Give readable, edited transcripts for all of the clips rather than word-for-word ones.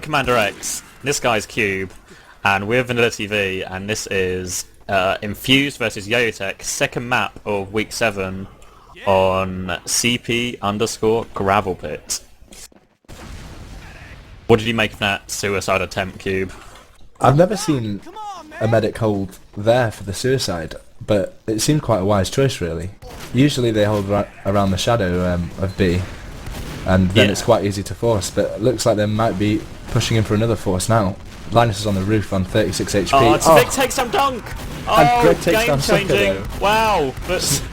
CommanderX, this guy's Cube, and we're VanillaTV, and this is Infused versus Yoyotech, second map of week 7 on CP_Gravelpit. What did you make of that suicide attempt, Cube? I've never seen a medic hold there for the suicide, but it seemed quite a wise choice, really. Usually they hold around the shadow of B, and then it's quite easy to force, but it looks like they might be pushing in for another force now. Linus is on the roof on 36 HP. Oh, TviQ takes some dunc! And Greg takes down game changing! Sucker, wow! But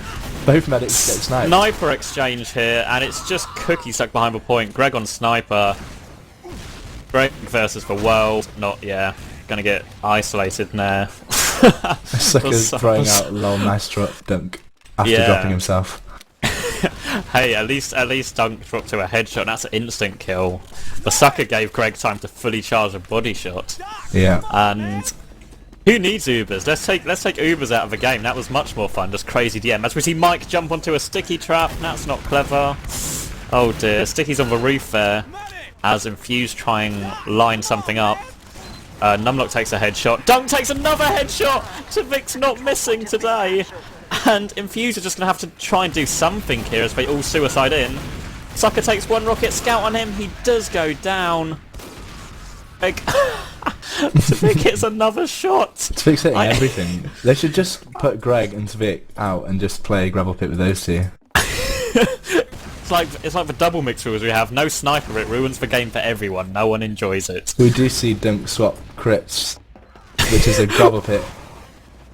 both medics get sniped. Sniper exchange here, and it's just Cookie stuck behind the point. Greg on sniper. Greg versus the world. Not, gonna get isolated there. Sucker's throwing out lol nice drop dunk after dropping himself. Hey, at least Dunk dropped to a headshot, and that's an instant kill. TheSucker gave Greg time to fully charge a body shot. Yeah. And who needs Ubers? Let's take Ubers out of the game. That was much more fun, just crazy DM. As we see Mike jump onto a sticky trap, that's not clever. Oh dear, Sticky's on the roof there. As Infused try and line something up. Numlocked takes a headshot. Dunk takes another headshot! TviQ's not missing today. And Infused are just going to have to try and do something here as they all suicide in. Sucker takes one rocket scout on him. He does go down. TviQ hits another shot. TviQ's hitting everything. They should just put Greg and TviQ out and just play Gravelpit with those two. It's like the double mix rules we have. No sniper, it ruins the game for everyone. No one enjoys it. We do see Dunk swap crits, which is a Gravelpit.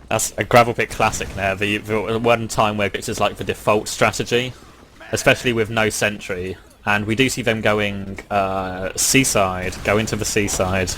That's a Gravelpit classic now. The one time where it's just like the default strategy, especially with no sentry. And we do see them going seaside, go into the seaside.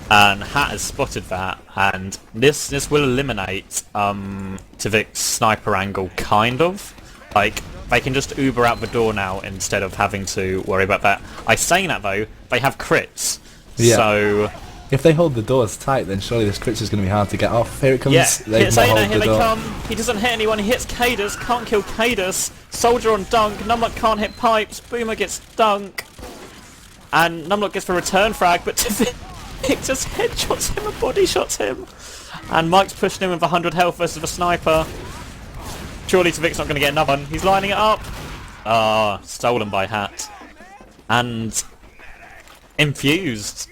And Hat has spotted that, and this will eliminate TviQ's sniper angle, kind of. Like, they can just Uber out the door now instead of having to worry about that. I say that though, they have crits, so if they hold the doors tight, then surely this crits is going to be hard to get off. Here it comes. Yeah, here they come. He doesn't hit anyone. He hits kaidus. Can't kill kaidus. Soldier on dunk. Numlocked can't hit pipes. Boomeh gets dunk, and Numlocked gets the return frag, but TviQ just headshots him and body shots him. And Mike's pushing him with 100 health versus the sniper. Surely TviQ's not going to get another one. He's lining it up. Ah, stolen by Hat. And Infused.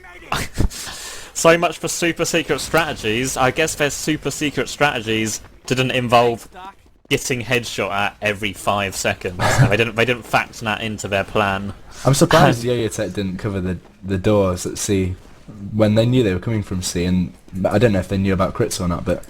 So much for super secret strategies. I guess their super secret strategies didn't involve getting headshot at every 5 seconds. they didn't factor that into their plan. I'm surprised Yoyotech didn't cover the doors at C when they knew they were coming from C, and I don't know if they knew about crits or not, but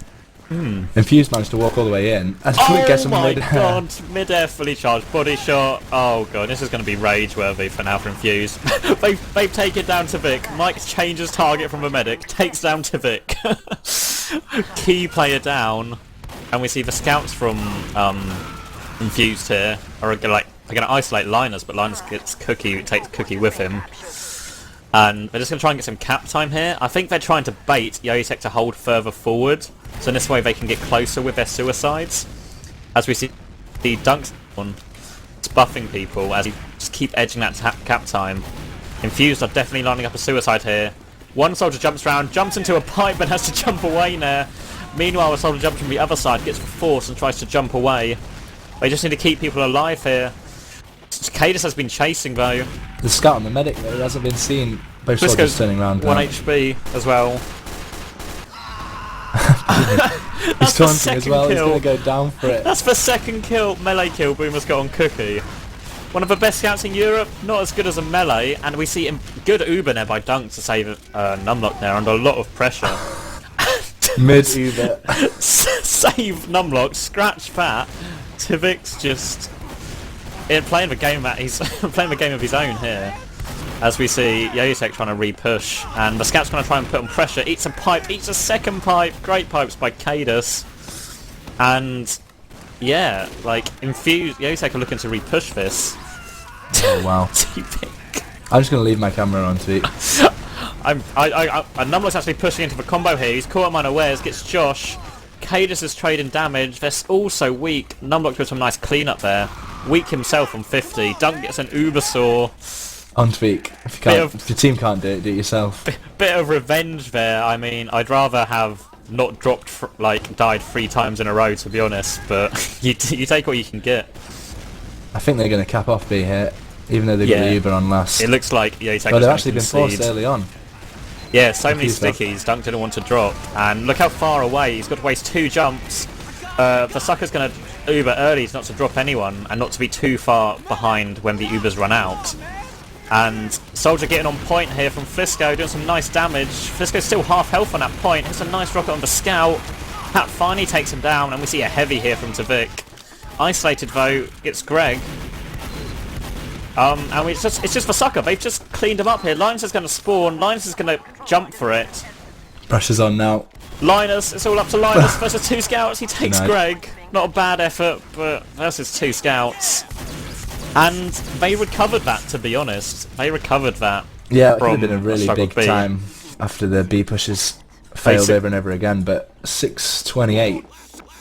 Infused managed to walk all the way in. And oh my god, mid-air fully charged body shot. Oh god, this is going to be rage-worthy for now for Infused. they've taken down TviQ. Mike changes target from a medic, takes down TviQ. Key player down. And we see the scouts from Infused here are going to isolate Linus, but Linus takes Cookye with him. And they're just going to try and get some cap time here. I think they're trying to bait Yoyotech to hold further forward, so in this way they can get closer with their suicides. As we see the dunks on, it's buffing people as you just keep edging that cap time. Infused are definitely lining up a suicide here. One soldier jumps around, jumps into a pipe and has to jump away now. Meanwhile, a soldier jumps from the other side, gets the force and tries to jump away. They just need to keep people alive here. kaidus has been chasing though. The scout on the medic though hasn't been seen. Both soldiers turning around. 1 HP as well. He's taunting as well. Kill. He's going to go down for it. That's the second kill, melee kill boomeh's got on Cookye. One of the best scouts in Europe, not as good as a melee, and we see him good Uber there by Dunk to save Numlocked there under a lot of pressure. Mid Uber. Save Numlocked, scratch that. TviQ's just playing the game of his own here. As we see Yoyotech trying to re-push, and the scout's going to try and put on pressure. Eats a pipe, eats a second pipe. Great pipes by kaidus. And yeah, like Infused, Yoyotech are looking to re-push this. Oh wow. I'm just going to leave my camera on, Tweet. Numlocked's actually pushing into the combo here. He's caught him unawares, gets Josh. kaidus is trading damage. They're also weak. Numlocked with some nice cleanup there. Weak himself on 50. Dunk gets an Uber saw. On TviQ. If your team can't do it, do it yourself. Bit of revenge there. I mean, I'd rather have not dropped, like, died 3 times in a row, to be honest, but you take what you can get. I think they're going to cap off B here, even though they've got the Uber on last. It looks like Yoyotech they've actually been forced early on. Yeah, so many stickies, Dunc didn't want to drop, and look how far away, he's got to waste 2 jumps. TheSucker's going to Uber early not to drop anyone, and not to be too far behind when the Ubers run out. And Soldier getting on point here from Flisko, doing some nice damage. Flisko's still half health on that point, hits a nice rocket on the scout. Pat finally takes him down, and we see a heavy here from TviQ. Isolated though, it's Greg. And it's just TheSucker, they've just cleaned him up here. Linus is going to spawn, Linus is going to jump for it. Pressure's on now. Linus, it's all up to Linus versus 2 scouts, he takes Greg. Not a bad effort, but versus 2 scouts. And they recovered that, to be honest. They recovered that. Yeah, it could have been a really big time after the B pushes failed over and over again, but 6:28.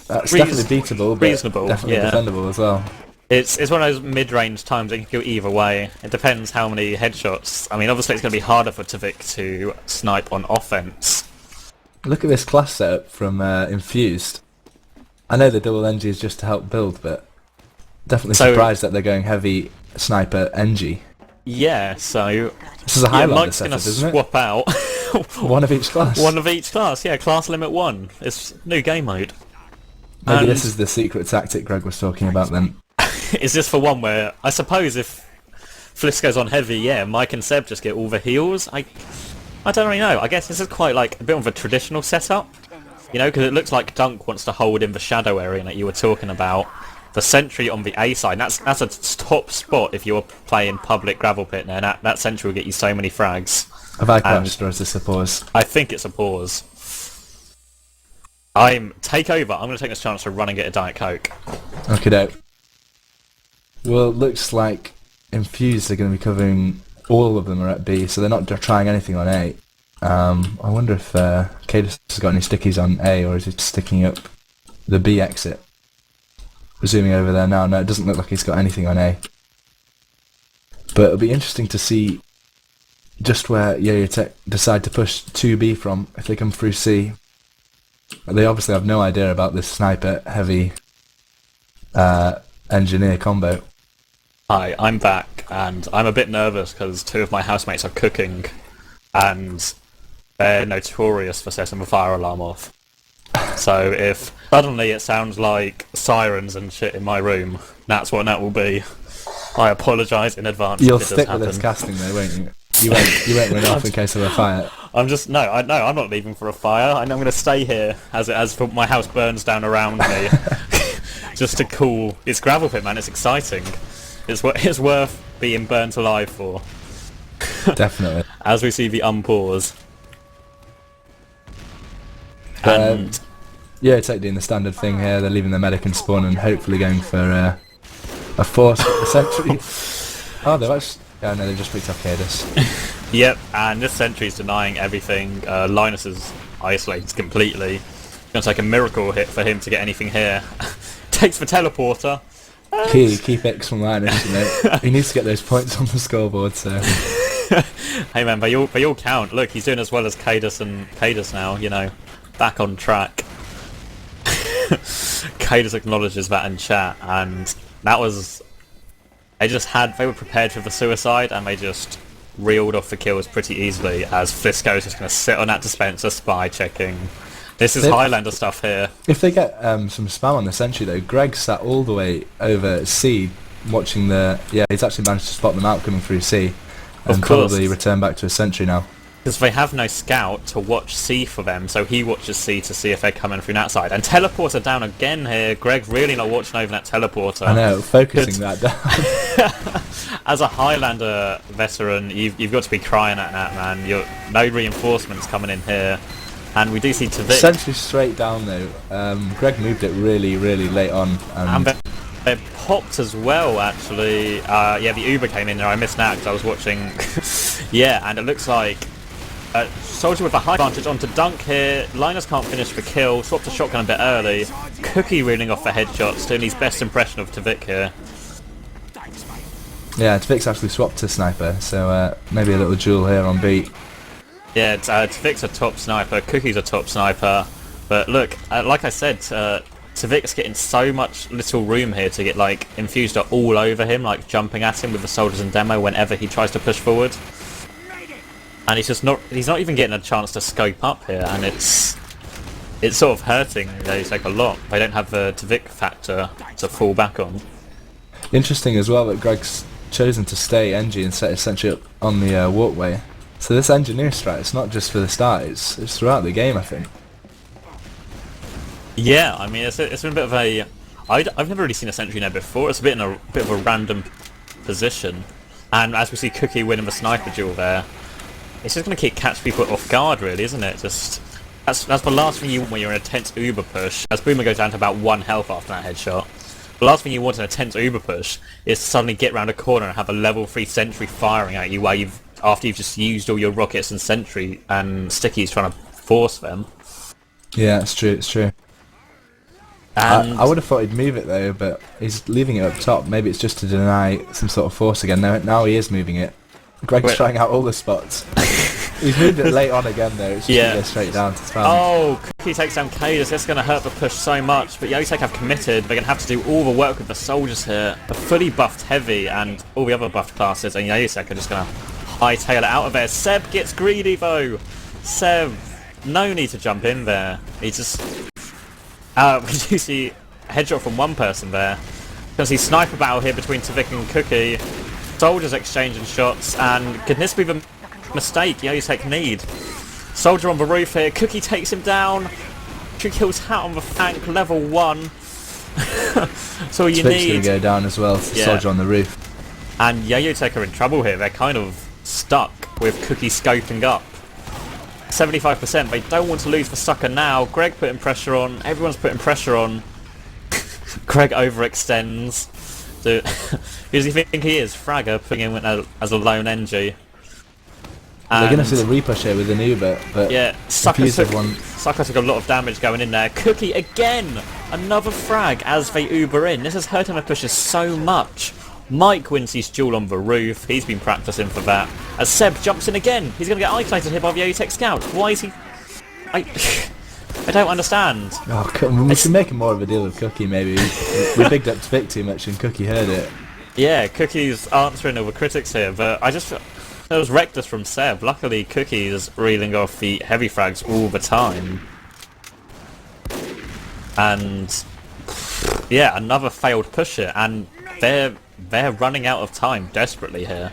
That's definitely beatable, but reasonable, definitely defendable as well. It's one of those mid-range times that can go either way. It depends how many headshots. I mean, obviously it's going to be harder for TviQ to snipe on offense. Look at this class setup from Infused. I know the double NG is just to help build, but definitely surprised that they're going heavy sniper NG. Yeah, so this is a Highlander Mike's setup, going to isn't it? swap out. One of each class. One of each class, yeah, class limit 1. It's new game mode. Maybe this is the secret tactic Greg was talking about then. Is this for one where, I suppose if Flisko's on heavy, yeah, Mike and Seb just get all the heals? I don't really know. I guess this is quite like a bit of a traditional setup. You know, because it looks like Dunc wants to hold in the shadow area that you were talking about. The sentry on the A side, that's a top spot if you're playing public Gravelpit now. That sentry will get you so many frags. Have I crashed or is this a pause? I think it's a pause. Take over. I'm going to take this chance to run and get a Diet Coke. Okay, doke. Well, it looks like Infused are going to be covering all of them are at B, so they're not trying anything on A. I wonder if kaidus has got any stickies on A, or is he sticking up the B exit? Zooming over there now. No, it doesn't look like he's got anything on A. But it'll be interesting to see just where Yoyotech decide to push 2B from if they come through C. They obviously have no idea about this sniper heavy engineer combo. Hi, I'm back, and I'm a bit nervous because 2 of my housemates are cooking, and they're notorious for setting the fire alarm off. So if suddenly it sounds like sirens and shit in my room, that's what that will be. I apologise in advance. You'll if it stick does with happen. this casting though, won't you? You won't run off in case of a fire. I'm not leaving for a fire. I'm going to stay here as my house burns down around me, just to cool. It's Gravelpit, man. It's exciting. It's worth being burnt alive for. Definitely. As we see the unpause. And yeah, it's like doing the standard thing here. They're leaving the medic and spawn and hopefully going for a force sentry. Oh, they've actually. Yeah, no, they just picked up kaidus. Yep, and this sentry's denying everything. Linus is isolated completely. It's going to take a miracle hit for him to get anything here. Takes the teleporter. Key picks from Linus, you know. He needs to get those points on the scoreboard, so... Hey man, they all count. Look, he's doing as well as kaidus now, you know. Back on track. kaidus acknowledges that in chat, and that was... They were prepared for the suicide, and they just reeled off the kills pretty easily, as Flisko's just going to sit on that dispenser spy checking. This is Highlander stuff here. If they get some spam on the sentry though, Greg sat all the way over C watching the... Yeah, he's actually managed to spot them out coming through C, and probably return back to his sentry now. Because they have no scout to watch C for them, so he watches C to see if they're coming through that side. And teleporter down again here. Greg really not watching over that teleporter. I know, focusing that down. As a Highlander veteran, you've got to be crying at that, man. No reinforcements coming in here. And we do see TviQ. Sentry straight down though. Greg moved it really, really late on. And they popped as well, actually. Yeah, the Uber came in there. I missed that because I was watching. Yeah, and it looks like... Soldier with a high advantage onto Dunc here. Linus can't finish the kill. Swapped a shotgun a bit early. Cookye reeling off the headshots, doing his best impression of TviQ here. Yeah, TviQ's actually swapped to sniper, so maybe a little duel here on B. Yeah, TviQ's a top sniper, Cookie's a top sniper, but look, like I said, TviQ's getting so much little room here to get like Infused all over him, like jumping at him with the soldiers in demo whenever he tries to push forward. And he's not even getting a chance to scope up here, and it's sort of hurting Yoyotech a lot. They don't have the TviQ factor to fall back on. Interesting as well that Greg's chosen to stay NG and set his sentry up on the walkway. So this engineer strat, it's not just for the start, it's throughout the game, I think. Yeah, I mean, it's been a bit of a... I've never really seen a sentry there before. It's a bit of a random position. And as we see Cookye winning the sniper duel there, it's just going to catch people off guard, really, isn't it? That's the last thing you want when you're in a tense uber push. As boomeh goes down to about 1 health after that headshot. The last thing you want in a tense uber push is to suddenly get round a corner and have a level 3 sentry firing at you after you've just used all your rockets and sentry and stickies trying to force them. Yeah, it's true, it's true. And I would have thought he'd move it though, but he's leaving it up top. Maybe it's just to deny some sort of force again. Now he is moving it. Greg's trying out all the spots. He's moved it late on again though. It's just going to go straight down to spam. Oh, Cookye takes down kaidus. That's going to hurt the push so much. But Yoyotech have committed. They're going to have to do all the work with the soldiers here. The fully buffed heavy and all the other buffed classes, and Yoyotech are just going to hightail it out of there. Seb gets greedy though. Seb, no need to jump in there. He just... we do see a headshot from one person there. We're going to see sniper battle here between TviQ and Cookye. Soldiers exchanging shots, and goodness be the mistake Yoyotech need. Soldier on the roof here, Cookye takes him down. 2 kills hat on the flank, level 1. That's all you need. Going to go down as well, soldier on the roof. And Yoyotech are in trouble here, they're kind of stuck with Cookye scoping up. 75%, they don't want to lose the sucker now. Greg putting pressure on, everyone's putting pressure on. Greg overextends. So, who does he think he is? Fragger putting him as a lone NG. They're going to see the repush here with an Uber, but yeah, Sucker took a lot of damage going in there. Cookye again! Another frag as they Uber in. This has hurt him to pushes so much. Mike wins his duel on the roof. He's been practicing for that. As Seb jumps in again. He's going to get isolated here by the Yoyotech scout. Why is he... I don't understand. Oh, come on, we should make more of a deal with Cookye, maybe. We bigged up TviQ too much and Cookye heard it. Yeah, Cookie's answering all the critics here, but I just... It was reckless from Seb. Luckily, Cookie's reeling off the heavy frags all the time. And... yeah, another failed push here, and they're running out of time desperately here.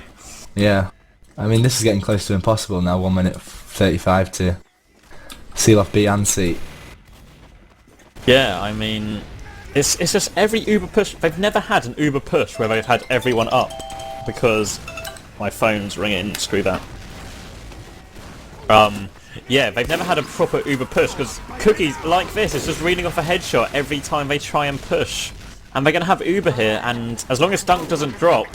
Yeah. I mean, this is getting close to impossible now, 1 minute 35 to seal off B and C. Yeah, I mean, it's just every Uber push. They've never had an Uber push where they've had everyone up, because my phone's ringing. Screw that. Yeah, they've never had a proper Uber push because Cookie's like this. It's just reading off a headshot every time they try and push, and they're gonna have Uber here. And as long as dunc doesn't drop,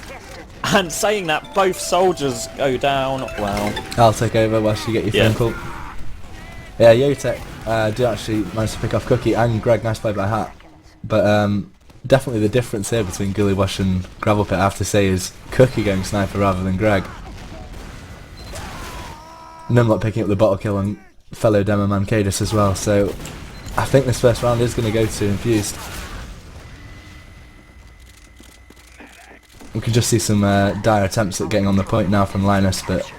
and saying that, both soldiers go down. Wow. I'll take over whilst you get your phone call. Yeah, Yoyotech do actually manage to pick off Cookye and Greg. Nice play by Hat. But definitely the difference here between Gillywash and Gravelpit, I have to say, is Cookye going sniper rather than Greg. Numlocked picking up the bottle kill on fellow demo man kaidus as well, so I think this first round is going to go to Infused. We can just see some dire attempts at getting on the point now from Linus, but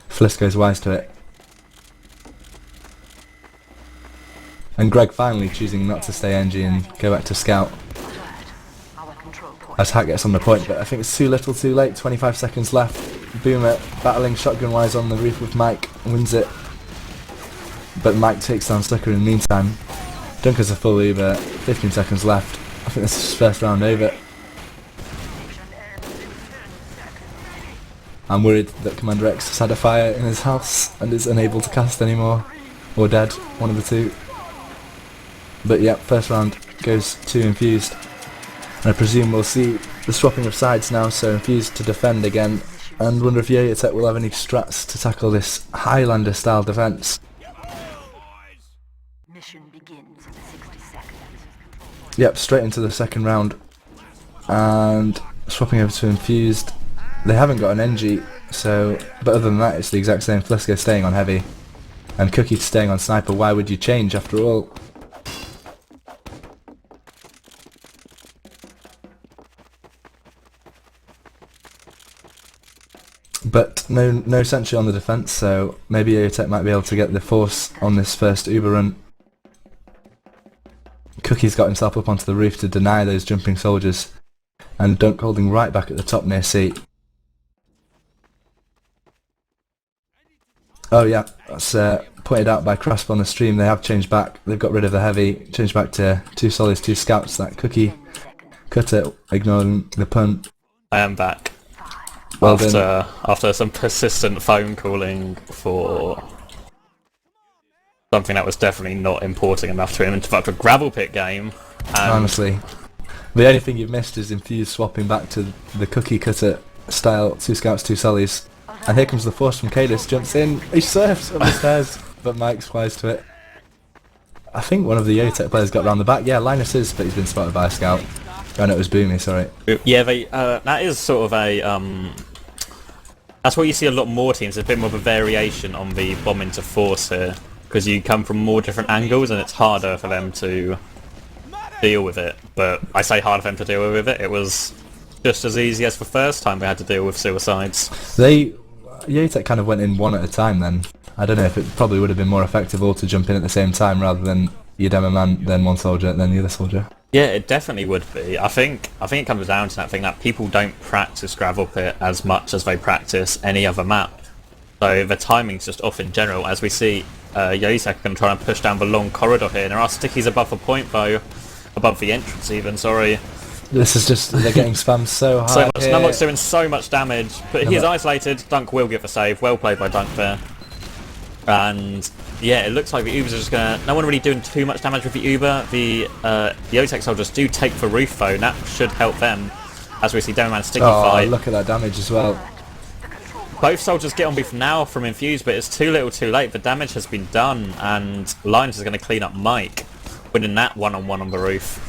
Flisko's wise to it. And Greg finally choosing not to stay NG and go back to scout. As Hat gets on the point, but I think it's too little too late. 25 seconds left. boomeh battling shotgun wise on the roof with Mike, wins it. But Mike takes down TheSucker in the meantime. dunc has a full Uber, 15 seconds left. I think this is his first round over. I'm worried that CommanderX has had a fire in his house and is unable to cast anymore. Or dead, one of the two. But yeah, first round goes to Infused. And I presume we'll see the swapping of sides now, so Infused to defend again. And wonder if Yoyotech will have any strats to tackle this Highlander style defence. Mission begins in 60 seconds. Yep, straight into the second round. And Swapping over to Infused. They haven't got an NG, so... But other than that, it's the exact same. Flisko staying on heavy. And Cookye staying on sniper. Why would you change after all? But no sentry on the defence, so maybe Yoyotech might be able to get the force on this first Uber run. Cookie's got himself up onto the roof to deny those jumping soldiers. And Dunc holding right back at the top near C. Oh yeah, that's pointed out by Crasp on the stream. They have changed back. They've got rid of the heavy, changed back to 2 solis, 2 scouts. That Cookye cut it, ignoring the pun. I am back. Well done. After some persistent phone calling for something that was definitely not important enough to him, in fact a Gravelpit game. Honestly. The only thing you've missed is Infused swapping back to the Cookye cutter style, 2 scouts, 2 solis. And here comes the force from kaidus, jumps in, he surfs up the stairs, but Mike's flies to it. I think one of the Yoyotech players got round the back. Yeah, Linus is, but he's been spotted by a scout. Oh no, it was boomeh, sorry. Yeah, that is sort of a... that's where you see a lot more teams, a bit more of a variation on the bomb into force here. Because you come from more different angles and it's harder for them to deal with it. But I say harder for them to deal with it, it was just as easy as the first time we had to deal with suicides. Yoyotech kind of went in one at a time then. I don't know if it probably would have been more effective all to jump in at the same time rather than you demo man, then one soldier, then the other soldier. Yeah, it definitely would be. I think it comes down to that thing that people don't practice Gravelpit as much as they practice any other map. So the timing's just off in general, as we see Yoyotech going to try and push down the long corridor here. There are stickies above the point though, above the entrance even, sorry. This is just, they're getting spammed so hard. So much, numlock's doing so much damage, but he is isolated. Dunc will get the save, well played by Dunc there. And yeah, it looks like the Ubers are just gonna... No one really doing too much damage with the Uber. The Yoyotech soldiers do take the roof though, and that should help them. As we see Demoman sticky fight. Look at that damage as well. Both soldiers get on beef now from Infused, but it's too little too late. The damage has been done, and Linus is going to clean up Mike, winning that one-on-one on the roof.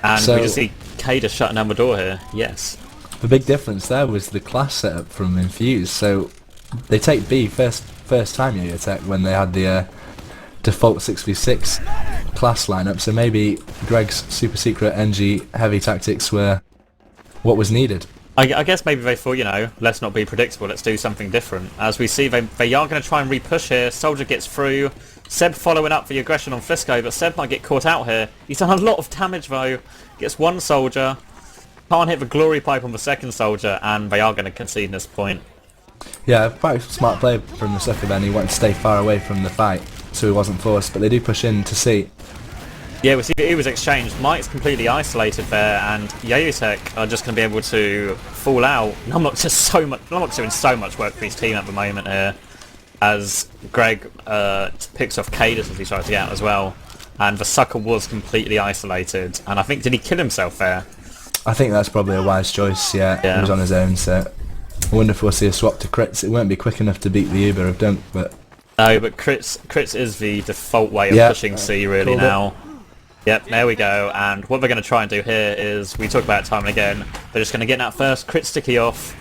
And we just see kaidus shutting down the door here, yes. The big difference there was the class setup from Infused, so they take B first time Yoyotech when they had the default 6v6 class lineup, so maybe Greg's super secret NG heavy tactics were what was needed. I guess maybe they thought, you know, let's not be predictable, let's do something different. As we see, they are going to try and re-push here. Soldier gets through. Seb following up the aggression on Flisko, but Seb might get caught out here. He's done a lot of damage though. Gets one soldier. Can't hit the glory pipe on the second soldier, and they are going to concede this point. Yeah, quite a smart play from TheSucker then. He wanted to stay far away from the fight, so he wasn't forced, but they do push in to see. Yeah, we see the Ubers exchanged. Mike's completely isolated there, and Yoyotech are just going to be able to fall out. Numlock's doing so much work for his team at the moment here, as Greg picks off kaidus as he tries to get out as well. And TheSucker was completely isolated, and I think, did he kill himself there? I think that's probably a wise choice, yeah. He was on his own, so I wonder if we'll see a swap to crits. It won't be quick enough to beat the Uber of Dunc, but... No, but crits is the default way of pushing C really now. Yep, there we go, and what we're going to try and do here is, we talk about it time and again, they're just going to get that first crit sticky off,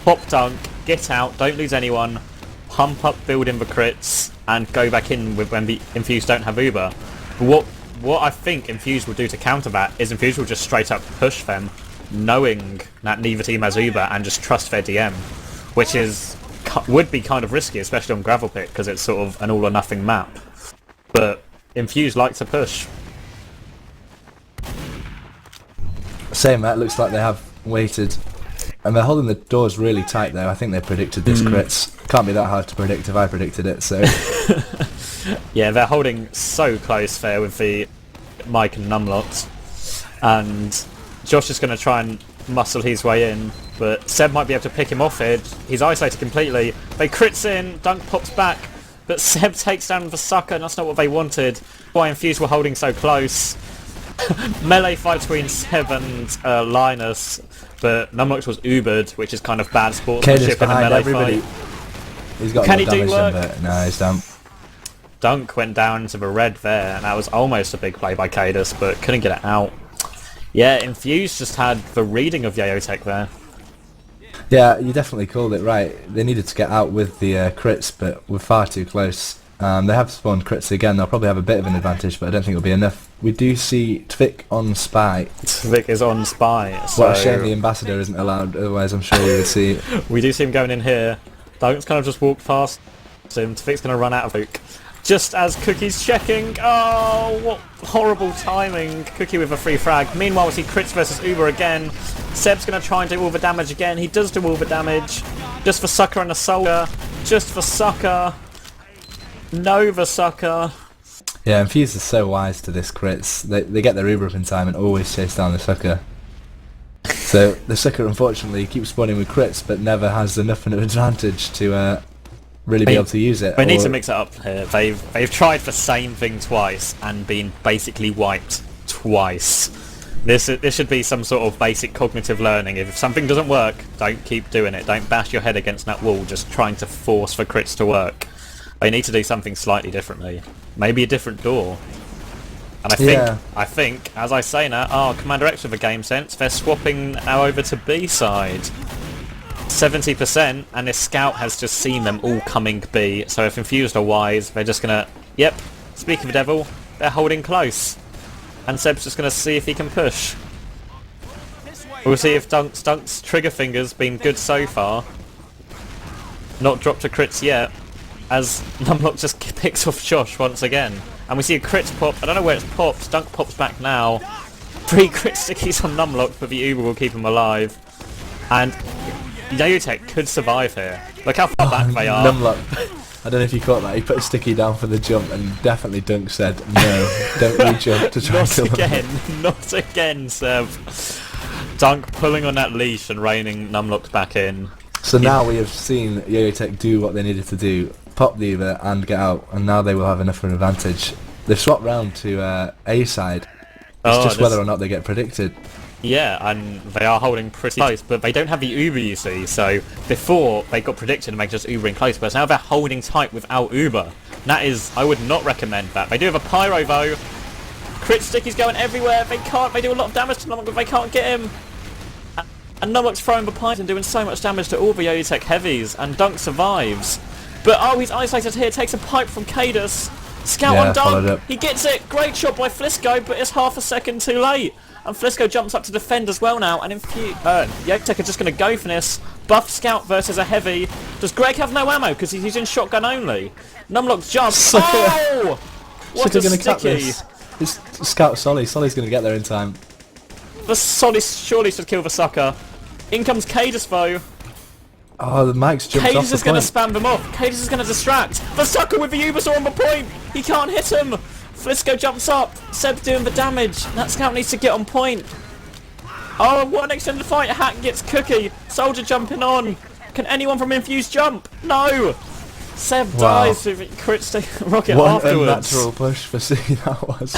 pop Dunc, get out, don't lose anyone, pump up building the crits, and go back in with when the Infused don't have Uber. But what I think Infused will do to counter that is Infused will just straight up push them, knowing that neither team has Uber, and just trust their DM, which would be kind of risky, especially on Gravelpit, because it's sort of an all or nothing map. But Infused like to push. Saying that, looks like they have waited, and they're holding the doors really tight though. I think they predicted this crits. Can't be that hard to predict if I predicted it, so... Yeah, they're holding so close there with the Mike and numlocked, and Josh is going to try and muscle his way in, but Seb might be able to pick him off here. He's isolated completely. They crits in, Dunc pops back, but Seb takes down TheSucker, and that's not what they wanted. Why Infused were holding so close. Melee fight between Seb and Linus, but numlocked was Ubered, which is kind of bad sportsmanship in a melee fight. He's got Can he damage do work? but no, he's done. Dunc went down to the red there, and that was almost a big play by kaidus, but couldn't get it out. Yeah, Infused just had the reading of Yoyotech there. Yeah, you definitely called it right. They needed to get out with the crits, but we're far too close. They have spawned crits again. They'll probably have a bit of an advantage, but I don't think it'll be enough. We do see TviQ on Spy. TviQ is on Spy. So what a shame the Ambassador isn't allowed, otherwise I'm sure we would see... We do see him going in here. Dunc's kind of just walked past him. TviQ's going to run out of Luke. Just as Cookie's checking. Oh, what horrible timing. Cookie with a free frag. Meanwhile, we see crits versus Uber again. Seb's going to try and do all the damage again. He does do all the damage. Just for Sucker and the Soldier. Just for Sucker. No, TheSucker. Yeah, Infused is so wise to this crits. They get their Uber up in time and always chase down the Sucker. So the Sucker unfortunately keeps spawning with crits, but never has enough of an advantage to really be able to use it. They need to mix it up here. They've tried the same thing twice and been basically wiped twice. This should be some sort of basic cognitive learning. If something doesn't work, don't keep doing it. Don't bash your head against that wall just trying to force for crits to work. They need to do something slightly differently. Maybe a different door. And I think, as I say now, CommanderX with a game sense, they're swapping now over to B side. 70%, and this scout has just seen them all coming B, so if Infused are wise, they're just gonna... Yep, speak of the devil, they're holding close. And Seb's just gonna see if he can push. We'll see if Dunc's trigger finger's been good so far. Not dropped to crits yet, as numlocked just picks off Josh once again. And we see a crit pop. I don't know where it's popped. Dunc pops back now. 3 crit stickies on numlocked, but the Uber will keep him alive. And Yoyotech could survive here. Look how far back they are. Numlocked. I don't know if you caught that. He put a sticky down for the jump, and definitely Dunc said, "No, don't re-jump to try and kill him." Not again, Seb. Dunc pulling on that leash and reining numlocked back in. So now we have seen Yoyotech do what they needed to do. Pop the Uber and get out, and now they will have enough of an advantage. They've swapped round to A side. It's just whether or not they get predicted. Yeah, and they are holding pretty close, but they don't have the Uber, you see, so before they got predicted and they just Ubering close, but now they're holding tight without Uber. That is, I would not recommend that. They do have a Pyro though. Crit sticky's going everywhere. They do a lot of damage to Numlock, but they can't get him. And Numlock's throwing the Pyro and doing so much damage to all the Yoyotech heavies, and Dunc survives. But he's isolated here, takes a pipe from kaidus. Scout on Dunc, he gets it, great shot by Flisko, but it's half a second too late. And Flisko jumps up to defend as well now, and Yoyotech are just going to go for this. Buff Scout versus a heavy. Does Greg have no ammo, because he's using shotgun only? Numlock's jump, oh! What a sticky! It's Scout Solly's going to get there in time. The Solly surely should kill TheSucker. In comes kaidus though. Oh, the Mike's jumped off the point. kaidus is going to spam them off. kaidus is going to distract. TheSucker with the Ubersaw on the point. He can't hit him. Flisko jumps up. Seb doing the damage. That Scout needs to get on point. Oh, what an extended fight. Hack gets Cookie. Soldier jumping on. Can anyone from Infused jump? No. Seb dies with crit stick rocket afterwards. What an unnatural push for C that was.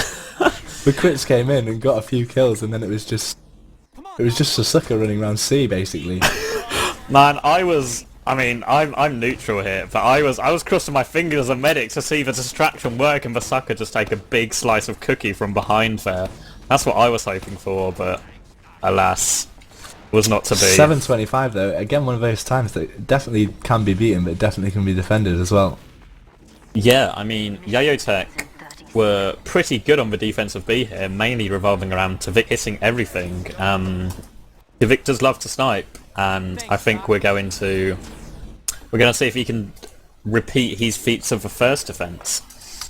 The crits came in and got a few kills, and then it was just TheSucker running around C basically. Man, I'm neutral here, but I was crossing my fingers as a medic to see the distraction work and TheSucker just take a big slice of Cookie from behind there. That's what I was hoping for, but alas, was not to be. 725 though, again one of those times that definitely can be beaten, but definitely can be defended as well. Yeah, I mean, Yoyotech were pretty good on the defensive B here, mainly revolving around TviQ hitting everything. TviQ does love to snipe, and I think we're going to see if he can repeat his feats of the first defense.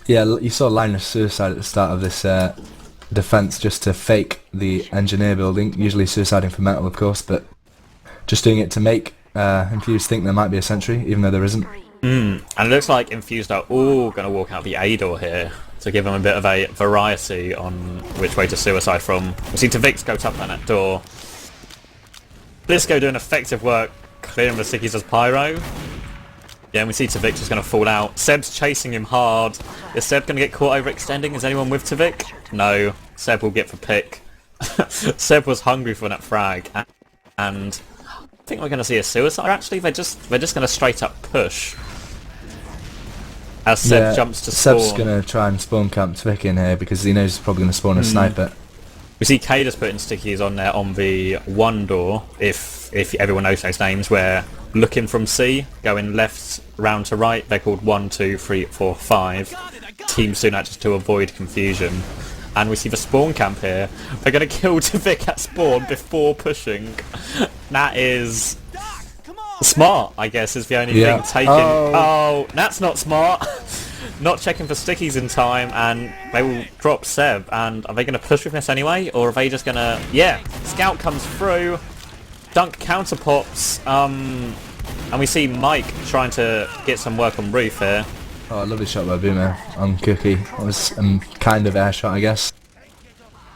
Yeah, you saw Linus suicide at the start of this defense just to fake the engineer building, usually suiciding for metal of course, but just doing it to make Infused think there might be a sentry, even though there isn't. And it looks like Infused are all going to walk out the A door here to give them a bit of a variety on which way to suicide from. We see TviQ go up on that door. Flisko doing effective work clearing the stickies as Pyro. Yeah, and we see TviQ just going to fall out. Seb's chasing him hard. Is Seb going to get caught overextending? Is anyone with TviQ? No. Seb will get the pick. Seb was hungry for that frag. And I think we're going to see a suicide actually. They're just going to straight up push. As Seb jumps to spawn. Seb's going to try and spawn camp TviQ in here because he knows he's probably going to spawn a sniper. We see kaidus putting stickies on there on the one door, if everyone knows those names, where looking from C, going left round to right, they're called 1, 2, 3, 4, 5. Team soon just to avoid confusion. And we see the spawn camp here. They're going to kill TviQ at spawn before pushing. That is smart, I guess, is the only thing taken. Oh, that's not smart. Not checking for stickies in time, and they will drop Seb. And are they going to push with this anyway, or are they just going to... Yeah, Scout comes through, Dunc counter pops, and we see Mike trying to get some work on roof here. Oh, lovely shot by boomeh on cookye. That was kind of air shot, I guess.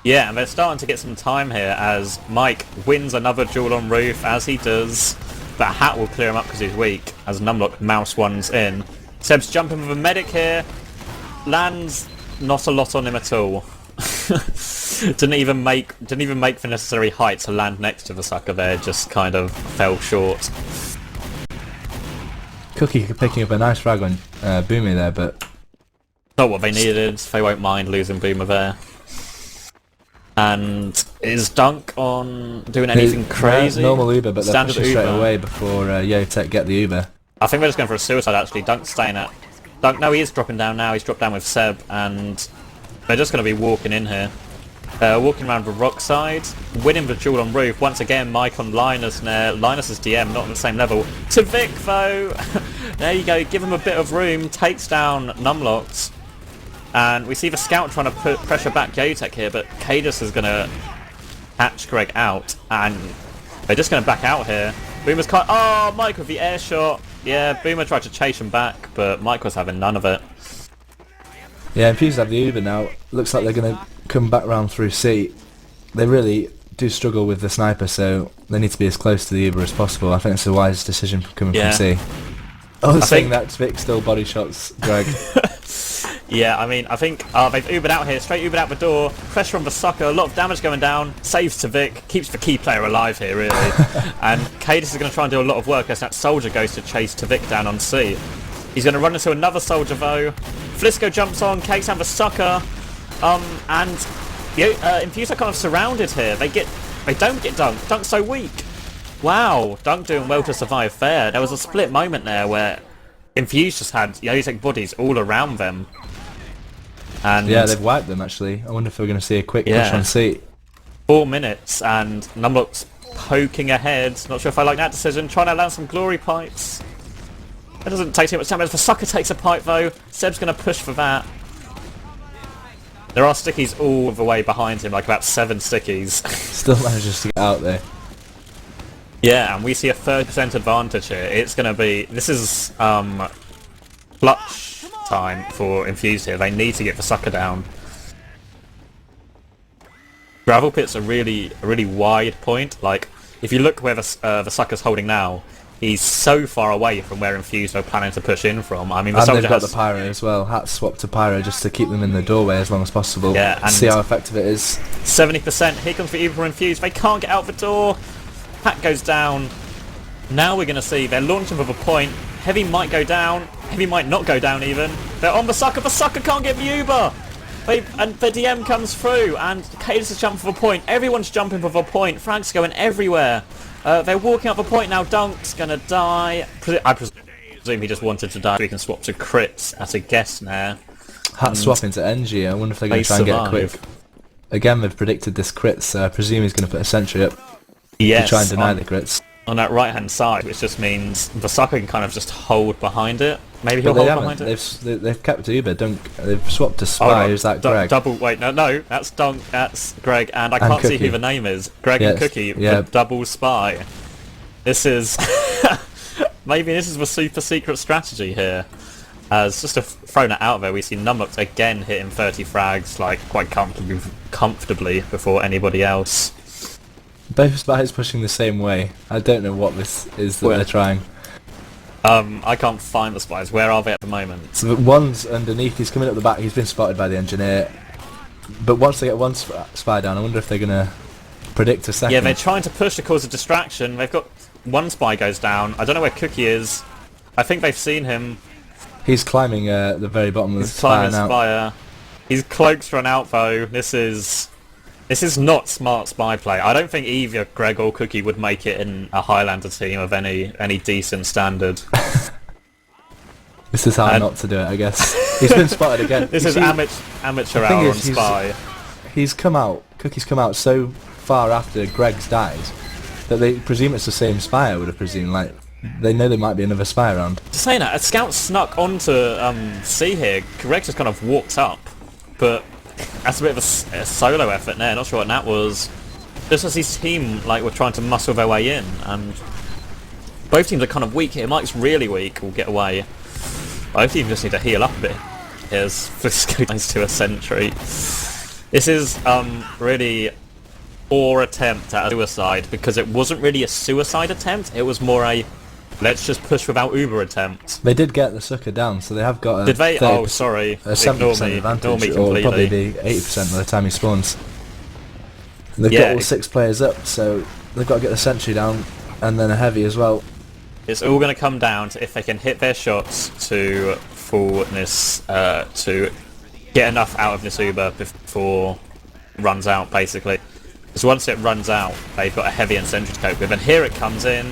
Yeah, and they're starting to get some time here as Mike wins another duel on roof, as he does. But Hat will clear him up because he's weak, as numlocked mouse one's in. Seb's jumping with a medic here. Lands not a lot on him at all. didn't even make the necessary height to land next to TheSucker there. Just kind of fell short. Cookye picking up a nice frag on boomeh there, but not what they needed. They won't mind losing boomeh there. And is Dunc on doing anything crazy? Normal Uber, but they're pushing straight Uber away before Yoyotech get the Uber. I think they're just going for a suicide actually. Dunc's staying at... Dunc, no, he is dropping down now. He's dropped down with Seb, and they're just going to be walking in here. Walking around the rock side, winning the duel on roof. Once again, Mike on Linus there. Linus is DM, not on the same level. TviQ though! There you go, give him a bit of room, takes down numlocked. And we see the Scout trying to put pressure back Yoyotech here, but kaidus is going to hatch Greg out, and they're just going to back out here. boomeh's kind of... Oh, Mike with the air shot. Yeah, boomeh tried to chase him back, but Mike was having none of it. Yeah, Infused have the Uber now. Looks like they're going to come back round through C. They really do struggle with the sniper, so they need to be as close to the Uber as possible. I think it's a wise decision coming from C. Oh, I think that TviQ still body shots Greg. Yeah, I mean, I think they've Ubered out here, straight Ubered out the door, pressure on TheSucker, a lot of damage going down, saves TviQ, keeps the key player alive here, really. And kaidus is going to try and do a lot of work as that soldier goes to chase TviQ down on C. He's going to run into another soldier, though. Flisko jumps on, takes down TheSucker, and Infused are kind of surrounded here. They don't get Dunc. Dunc's so weak. Wow, Dunc doing well to survive there. There was a split moment there where Infused just had Yoyotech bodies all around them. And yeah, they've wiped them actually. I wonder if we're going to see a quick push on C. 4 minutes and numlocked poking ahead. Not sure if I like that decision. Trying to land some glory pipes. That doesn't take too much damage. TheSucker takes a pipe though. Seb's going to push for that. There are stickies all the way behind him, like about 7 stickies. Still manages to get out there. Yeah, and we see a 30% advantage here. It's going to be... This is clutch time for Infused here. They need to get TheSucker down. Gravelpit's a really wide point. Like, if you look where TheSucker's holding now, he's so far away from where Infused are planning to push in from. I mean, the soldier they've got the pyro as well. Hat swapped to pyro just to keep them in the doorway as long as possible. Yeah, and see how effective it is. 70%. Here comes the Uber Infused. They can't get out the door. Hat goes down. Now we're going to see they're launching with a point. Heavy might go down. Heavy might not go down even. They're on TheSucker. TheSucker can't get the Uber. And the DM comes through, and kaidus is jumping for a point. Everyone's jumping for a point. Frank's going everywhere. They're walking up a point now. Dunc's going to die. I presume he just wanted to die. We can swap to crits at a guess now. Hat swapping to NG. I wonder if they're going to try and get a quick. Again, they've predicted this crit, so I presume he's going to put a sentry up to try and deny the crits. On that right-hand side, which just means TheSucker can kind of just hold behind it. Maybe he'll hold behind it. They've kept Uber. They've swapped to Spy. Who's that? Greg. Wait, no, that's Dunc. That's Greg, and I can't see who the name is. Greg and cookye. The double Spy. This is maybe this is the super secret strategy here. As just to throw that out there, we see numlocked again hitting 30 frags like quite comfortably before anybody else. Both spies pushing the same way. I don't know what this is that they're trying. I can't find the spies. Where are they at the moment? So one's underneath. He's coming up the back. He's been spotted by the engineer. But once they get one spy down, I wonder if they're going to predict a second. Yeah, they're trying to push to cause a distraction. They've got one spy goes down. I don't know where cookye is. I think they've seen him. He's climbing the very bottom of the spire now. He's cloaked for an outbow. This is This is not smart spy play. I don't think either Greg or Cookie would make it in a Highlander team of any decent standard. This is how not to do it, I guess. He's been spotted again. This is amateur hour on spy. He's come out, Cookie's come out so far after Greg's died that they presume it's the same spy, I would have presumed. Like, they know there might be another spy around. Saying that, a scout snuck onto C here. Greg just kind of walked up, but that's a bit of a solo effort there. Not sure what that was. Just as his team were trying to muscle their way in, and both teams are kind of weak here. Mike's really weak, will get away. Both teams just need to heal up a bit. Here's Flisko goes to a sentry. This is really poor attempt at a suicide, because it wasn't really a suicide attempt, it was more a let's just push without Uber attempt. They did get the sucker down, so they have got a Did they? Oh, sorry. A 70% advantage, or probably the 80% by the time he spawns. And they've got all 6 players up, so they've got to get the sentry down, and then a heavy as well. It's all going to come down to if they can hit their shots to fullness, to get enough out of this Uber before it runs out, basically. Because once it runs out, they've got a heavy and sentry to cope with, and here it comes in.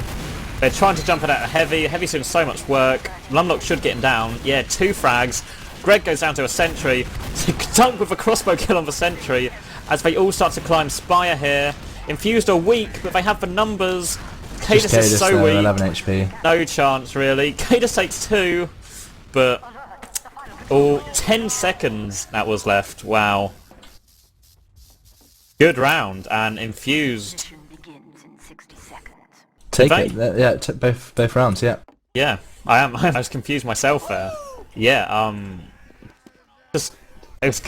They're trying to jump it at a heavy. Heavy's doing so much work. Numlocked should get him down. Yeah, 2 frags. Greg goes down to a sentry. Dunc with a crossbow kill on the sentry as they all start to climb Spire here. Infused are weak, but they have the numbers. Kaidus is so weak. 11 HP. No chance, really. Kaidus takes 2, but 10 seconds that was left. Wow. Good round, and Infused. Take it. Yeah, both rounds. Yeah. Yeah, I was confused myself there. Yeah, just it was.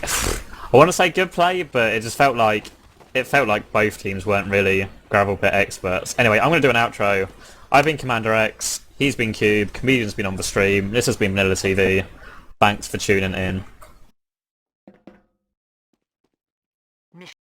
I want to say good play, but it just felt like both teams weren't really Gravelpit experts. Anyway, I'm going to do an outro. I've been CommanderX. He's been Cube. Comedian's been on the stream. This has been VanillaTV. Thanks for tuning in.